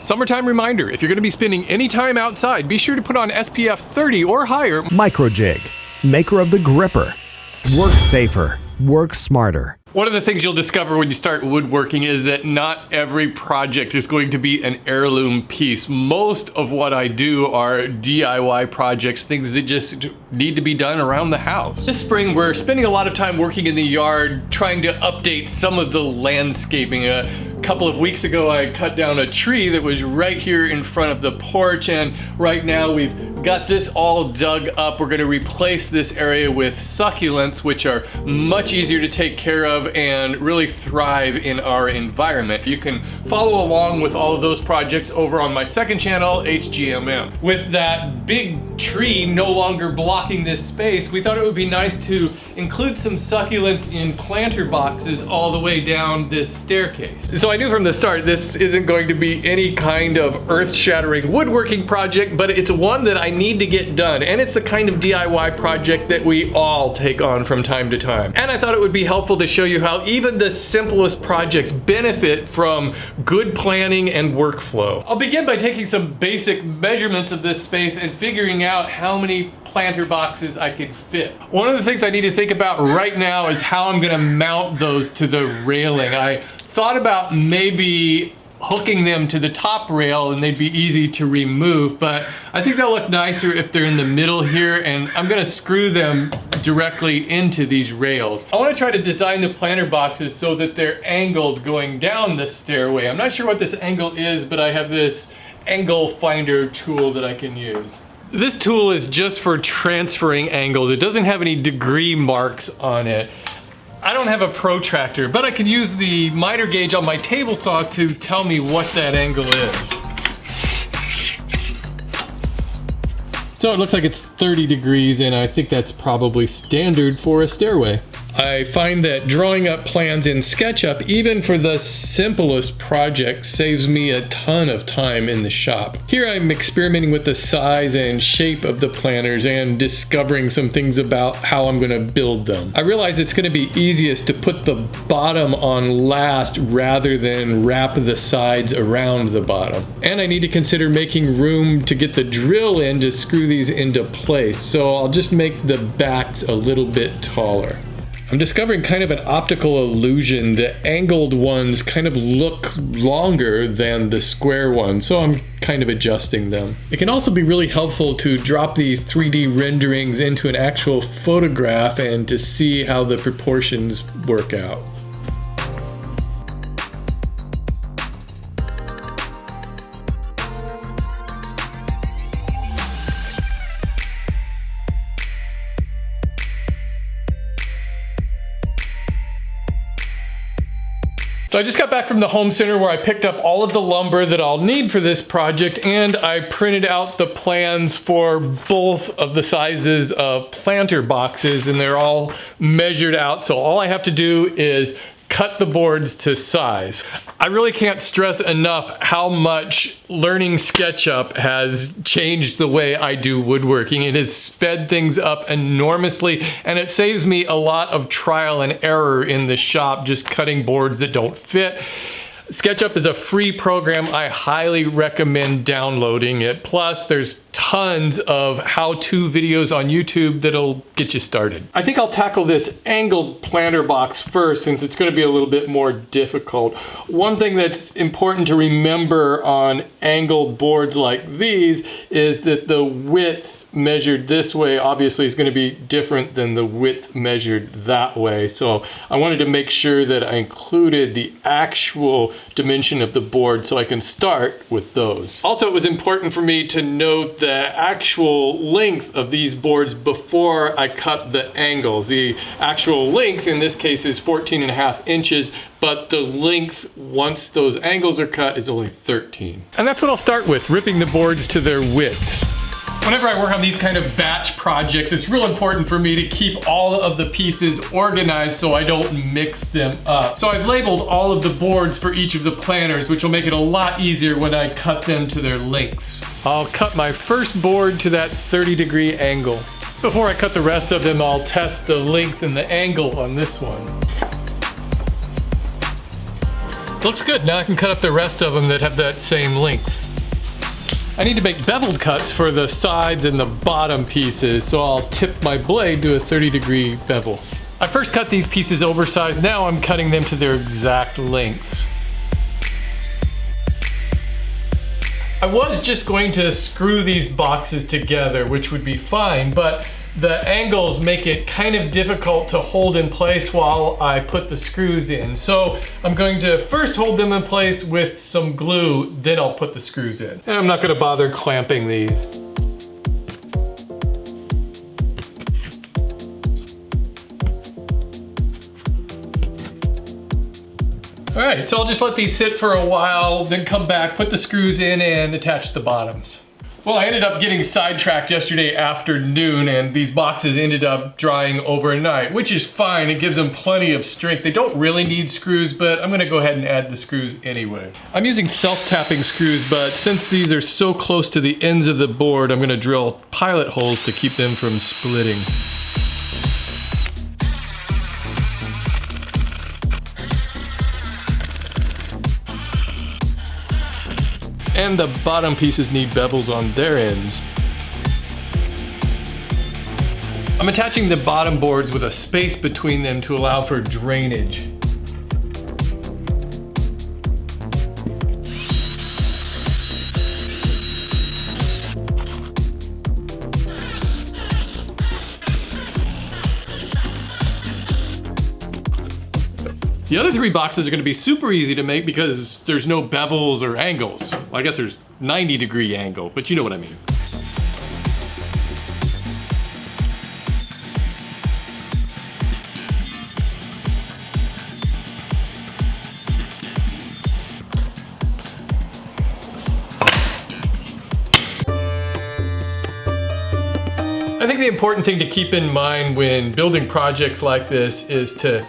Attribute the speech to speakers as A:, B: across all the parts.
A: Summertime reminder, if you're going to be spending any time outside, be sure to put on SPF 30 or higher.
B: Microjig, maker of the gripper. Work safer, work smarter.
A: One of the things you'll discover when you start woodworking is that not every project is going to be an heirloom piece. Most of what I do are DIY projects, things that just need to be done around the house. This spring, we're spending a lot of time working in the yard, trying to update some of the landscaping. A couple of weeks ago, I cut down a tree that was right here in front of the porch, and right now we've got this all dug up. We're gonna replace this area with succulents, which are much easier to take care of and really thrive in our environment. You can follow along with all of those projects over on my second channel, HGMM. With that big tree no longer blocking this space, we thought it would be nice to include some succulents in planter boxes all the way down this staircase. So I knew from the start this isn't going to be any kind of earth-shattering woodworking project, but it's one that I need to get done, and it's the kind of DIY project that we all take on from time to time. And I thought it would be helpful to show you how even the simplest projects benefit from good planning and workflow. I'll begin by taking some basic measurements of this space and figuring out how many planter boxes I can fit. One of the things I need to think about right now is how I'm gonna mount those to the railing. I thought about maybe hooking them to the top rail and they'd be easy to remove, but I think they'll look nicer if they're in the middle here, and I'm gonna screw them directly into these rails. I wanna try to design the planter boxes so that they're angled going down the stairway. I'm not sure what this angle is, but I have this angle finder tool that I can use. This tool is just for transferring angles. It doesn't have any degree marks on it. I don't have a protractor, but I can use the miter gauge on my table saw to tell me what that angle is. So it looks like it's 30 degrees, and I think that's probably standard for a stairway. I find that drawing up plans in SketchUp, even for the simplest projects, saves me a ton of time in the shop. Here I'm experimenting with the size and shape of the planters and discovering some things about how I'm gonna build them. I realize it's gonna be easiest to put the bottom on last rather than wrap the sides around the bottom. And I need to consider making room to get the drill in to screw these into place, so I'll just make the backs a little bit taller. I'm discovering kind of an optical illusion. The angled ones kind of look longer than the square ones, so I'm kind of adjusting them. It can also be really helpful to drop these 3D renderings into an actual photograph and to see how the proportions work out. So I just got back from the home center where I picked up all of the lumber that I'll need for this project, and I printed out the plans for both of the sizes of planter boxes, and they're all measured out. So all I have to do is cut the boards to size. I really can't stress enough how much learning SketchUp has changed the way I do woodworking. It has sped things up enormously, and it saves me a lot of trial and error in the shop just cutting boards that don't fit. SketchUp is a free program. I highly recommend downloading it. Plus, there's tons of how-to videos on YouTube that'll get you started. I think I'll tackle this angled planter box first, since it's going to be a little bit more difficult. One thing that's important to remember on angled boards like these is that the width measured this way obviously is going to be different than the width measured that way. So I wanted to make sure that I included the actual dimension of the board so I can start with those. Also, it was important for me to note the actual length of these boards before I cut the angles. The actual length in this case is 14.5 inches, but the length once those angles are cut is only 13. And that's what I'll start with, ripping the boards to their width. Whenever I work on these kind of batch projects, it's real important for me to keep all of the pieces organized so I don't mix them up. So I've labeled all of the boards for each of the planters, which will make it a lot easier when I cut them to their lengths. I'll cut my first board to that 30-degree angle. Before I cut the rest of them, I'll test the length and the angle on this one. Looks good. Now I can cut up the rest of them that have that same length. I need to make beveled cuts for the sides and the bottom pieces, so I'll tip my blade to a 30-degree bevel. I first cut these pieces oversized. Now I'm cutting them to their exact lengths. I was just going to screw these boxes together, which would be fine, but the angles make it kind of difficult to hold in place while I put the screws in. So I'm going to first hold them in place with some glue, then I'll put the screws in. And I'm not going to bother clamping these. All right, so I'll just let these sit for a while, then come back, put the screws in, and attach the bottoms. Well, I ended up getting sidetracked yesterday afternoon, and these boxes ended up drying overnight, which is fine. It gives them plenty of strength. They don't really need screws, but I'm gonna go ahead and add the screws anyway. I'm using self-tapping screws, but since these are so close to the ends of the board, I'm gonna drill pilot holes to keep them from splitting. And the bottom pieces need bevels on their ends. I'm attaching the bottom boards with a space between them to allow for drainage. The other three boxes are going to be super easy to make because there's no bevels or angles. Well, I guess there's 90-degree angle, but you know what I mean. I think the important thing to keep in mind when building projects like this is to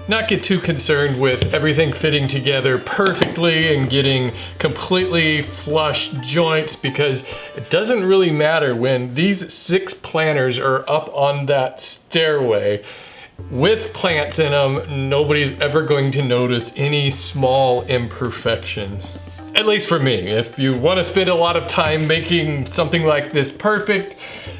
A: not get too concerned with everything fitting together perfectly and getting completely flush joints, because it doesn't really matter when these 6 planters are up on that stairway with plants in them. Nobody's ever going to notice any small imperfections. At least for me. If you want to spend a lot of time making something like this perfect,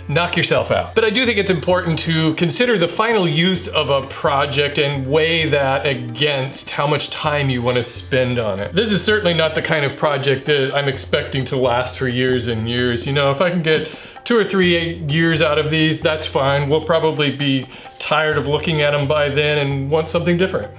A: knock yourself out. But I do think it's important to consider the final use of a project and weigh that against how much time you want to spend on it. This is certainly not the kind of project that I'm expecting to last for years and years. You know, if I can get 2 or 3 years out of these, that's fine. We'll probably be tired of looking at them by then and want something different.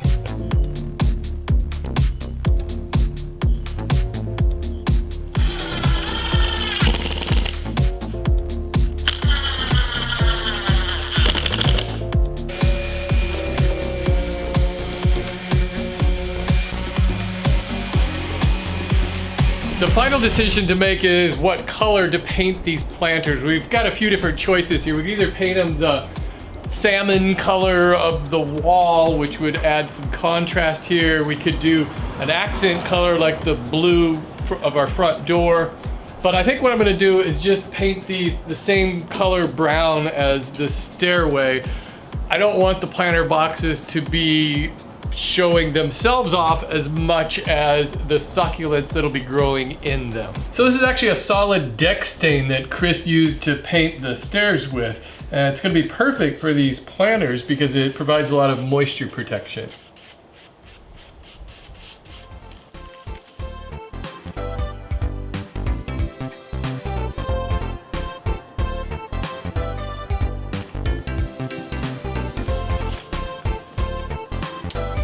A: The final decision to make is what color to paint these planters. We've got a few different choices here. We can either paint them the salmon color of the wall, which would add some contrast here. We could do an accent color like the blue of our front door. But I think what I'm gonna do is just paint these the same color brown as the stairway. I don't want the planter boxes to be showing themselves off as much as the succulents that'll be growing in them. So this is actually a solid deck stain that Chris used to paint the stairs with. And it's gonna be perfect for these planters because it provides a lot of moisture protection.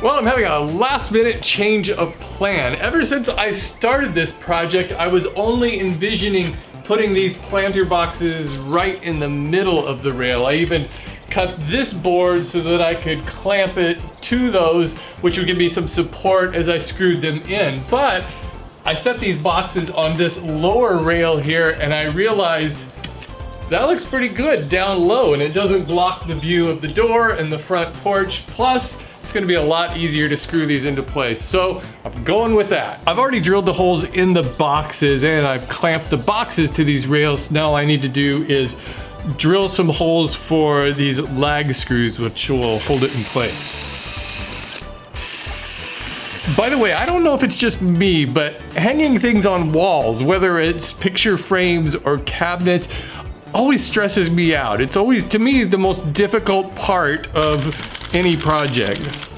A: Well, I'm having a last minute change of plan. Ever since I started this project, I was only envisioning putting these planter boxes right in the middle of the rail. I even cut this board so that I could clamp it to those, which would give me some support as I screwed them in. But I set these boxes on this lower rail here and I realized that looks pretty good down low and it doesn't block the view of the door and the front porch. Plus, it's gonna be a lot easier to screw these into place. So I'm going with that. I've already drilled the holes in the boxes and I've clamped the boxes to these rails. Now all I need to do is drill some holes for these lag screws, which will hold it in place. By the way, I don't know if it's just me, but hanging things on walls, whether it's picture frames or cabinets, always stresses me out. It's always, to me, the most difficult part of any project.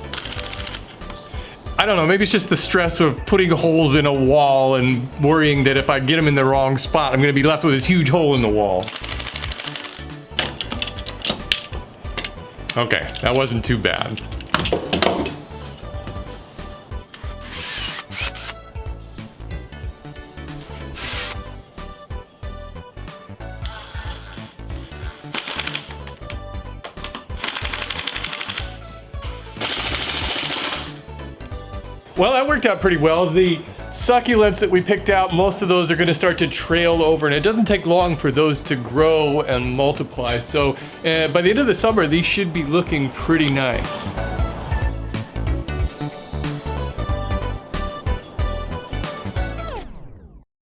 A: I don't know, maybe it's just the stress of putting holes in a wall and worrying that if I get them in the wrong spot, I'm gonna be left with this huge hole in the wall. Okay, that wasn't too bad. Well, that worked out pretty well. The succulents that we picked out, most of those are going to start to trail over, and it doesn't take long for those to grow and multiply. So by the end of the summer, these should be looking pretty nice.